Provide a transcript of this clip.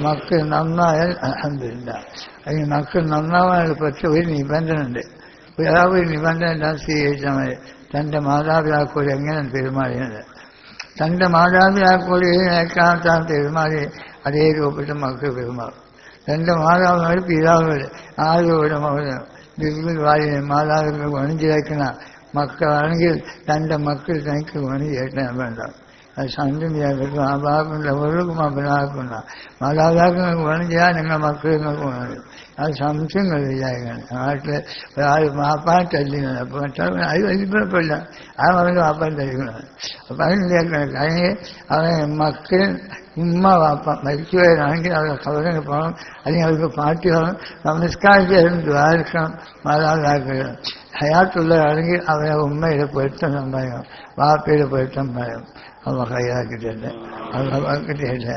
മക്കൾ നന്നായാൽ അൽഹംദുലില്ലാ. അല്ലെങ്കിൽ മക്കൾ നന്നാവാനുള്ള പക്ഷെ ഒരു നിബന്ധന ഉണ്ട്. ഒരു നിബന്ധന എല്ലാം സ്വീകരിച്ചാൽ മതി. തൻ്റെ മാതാപിതാക്കളോട് എങ്ങനെ പെരുമാറിയത്, തൻ്റെ മാതാപിതാക്കളോട് ഏക്കാത്താൻ പെരുമാറി അതേ രൂപത്തിൽ മക്കൾ പെരുമാറും. തൻ്റെ മാതാവിനോട് പിതാവിനോട് ആരോട് ബിൽബിൽ വാലിനെ മാതാപിതാക്കൾ ഗുണം ചേർക്കുന്ന മക്കളാണെങ്കിൽ തൻ്റെ മക്കൾ തനിക്ക് ഗുണം ചേർക്കാൻ വേണ്ട. അത് സംശയം വിചാരിക്കും. മാതാപിതാക്കളുടെ വെറുക്കും അപരാധക്കുന്ന മാതാപിതാക്കൾക്ക് ഗുണം ചെയ്യാൻ നിങ്ങൾ മക്കൾ നിങ്ങൾക്ക് ഗുണം ചെയ്യും. അത് സംശയങ്ങൾ വിചാരിക്കണം. നാട്ടിൽ ഒരാൾ വാപ്പാൻ തല്ലുന്നത്, അപ്പോൾ മറ്റൊരു അത് വലിപ്പമില്ല, ആ മകൻ വാപ്പാൻ തല്ലുന്നത്. അപ്പം അതിലേക്കാണ് കഴിഞ്ഞ് അവൻ മക്കൾ ഉമ്മ വാപ്പ മരിച്ചുപോയതാണെങ്കിൽ അവരുടെ കവറിന് പോകണം, അല്ലെങ്കിൽ അവർക്ക് പാർട്ടി പോകണം, നമസ്കാരം ചെയ്യണം, ദ്വാരിക്കണം. മാതാപിതാക്കൾ ഹയാത്തുള്ളതാണെങ്കിൽ അവരെ ഉമ്മയുടെ പൊരുത്തം സമ്പാദിക്കണം, വാപ്പയുടെ പൊരുത്തം പറയും. അവ കൈയാക്കിയിട്ടുണ്ട്, അവ കിട്ടിയില്ല.